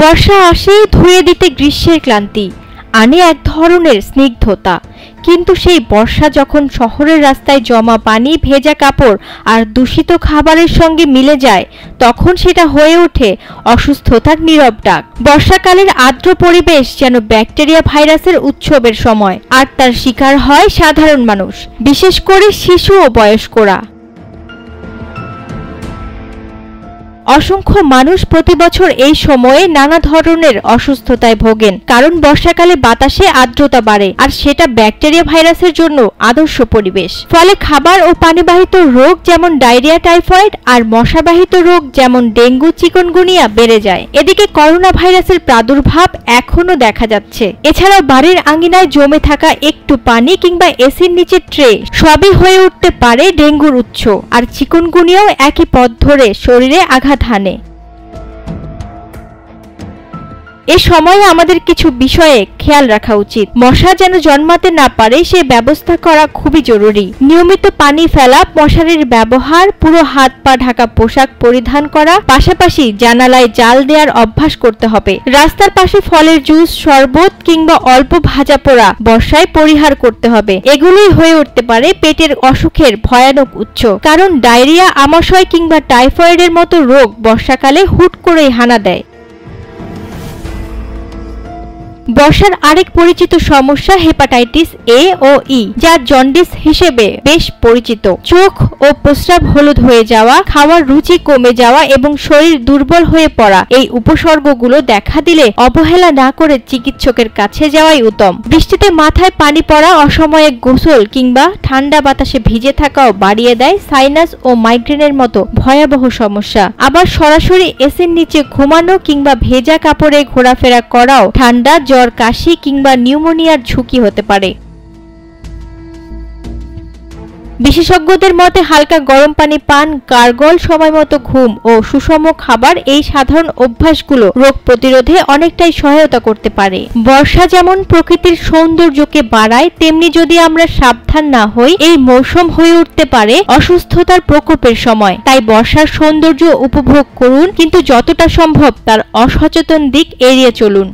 বর্ষা আসে ধুয়ে দিতে গ্রীষ্মের ক্লান্তি, আনে এক ধরনের স্নিগ্ধতা। কিন্তু সেই বর্ষা যখন শহরের রাস্তায় জমা পানি, ভেজা কাপড় আর দূষিত খাবারের সঙ্গে মিলে যায়, তখন সেটা হয়ে ওঠে অসুস্থতার নীরব ডাক। বর্ষাকালের আর্দ্র পরিবেশ যেন ব্যাকটেরিয়া ভাইরাসের উৎসবের সময়, আর তার শিকার হয় সাধারণ মানুষ, বিশেষ করে শিশু ও বয়স্করা। অসংখ্য মানুষ প্রতি বছর এই সময়ে নানা ধরনের অসুস্থতায় ভোগেন, কারণ বর্ষাকালে বাতাসে আর্দ্রতা বাড়ে, আর সেটা ব্যাকটেরিয়া ভাইরাসের জন্য আদর্শ পরিবেশ। ফলে খাবার ও পানিবাহিত রোগ যেমন ডায়রিয়া, টাইফয়েড আর মশাবাহিত রোগ যেমন ডেঙ্গু, চিকুনগুনিয়া বেড়ে যায়। এদিকে করোনা ভাইরাসের প্রাদুর্ভাব এখনো দেখা যাচ্ছে। এছাড়াও বাড়ির আঙিনায় জমে থাকা একটু পানি কিংবা এসির নিচে ট্রে সবই হয়ে উঠতে পারে ডেঙ্গুর উৎস, আর চিকুনগুনিয়াও একই পথ ধরে শরীরে আঘাত হানে। এ সময়ে আমাদের কিছু বিষয়ে খেয়াল রাখা উচিত। মশা যেন জন্মাতে না পারে সে ব্যবস্থা করা খুবই জরুরি। নিয়মিত পানি ফেলা, মশারির ব্যবহার, পুরো হাত পা ঢাকা পোশাক পরিধান করা, পাশাপাশি জানালায় জাল দেওয়ার অভ্যাস করতে হবে। রাস্তার পাশে ফলের জুস, শরবত কিংবা অল্প ভাজা পোড়া বর্ষায় পরিহার করতে হবে। এগুলোই হয়ে উঠতে পারে পেটের অসুখের ভয়ানক উৎস, কারণ ডায়রিয়া, আমাশয় কিংবা টাইফয়েডের মতো রোগ বর্ষাকালে হুট করেই হানা দেয়। বর্ষার আরেক পরিচিত সমস্যা হেপাটাইটিস এ ও ই, যা জন্ডিস হিসেবে বেশ পরিচিত। চোখ ও প্রস্রাব হলুদ হয়ে যাওয়া, খাওয়ার রুচি কমে যাওয়া এবং শরীর দুর্বল হয়ে পড়া, এই উপসর্গগুলো দেখা দিলে অবহেলা না করে চিকিৎসকের কাছে যাওয়াই উত্তম। বৃষ্টিতে মাথায় পানি পড়া, অসময়ে গোসল কিংবা ঠান্ডা বাতাসে ভিজে থাকাও বাড়িয়ে দেয় সাইনাস ও মাইগ্রেনের মতো ভয়াবহ সমস্যা। আবার সরাসরি এসির নিচে ঘুমানো কিংবা ভেজা কাপড়ে ঘোরাফেরা করাও ঠান্ডা, জ্বর, কাশি কিংবা নিউমোনিয়ার ঝুঁকি হতে পারে। বিশেষজ্ঞদের মতে হালকা গরম পানি পান, গার্গল, সময়মতো ঘুম ও সুষম খাবার, এই সাধারণ অভ্যাসগুলো রোগ প্রতিরোধে অনেকটাই সহায়তা করতে পারে। বর্ষা যেমন প্রকৃতির সৌন্দর্যকে বাড়ায়, তেমনি যদি আমরা সাবধান না হই, এই মৌসুম হয়ে উঠতে পারে অসুস্থতার প্রকোপের সময়। তাই বর্ষার সৌন্দর্য উপভোগ করুন, কিন্তু যতটা সম্ভব তার অসচেতন দিক এড়িয়ে চলুন।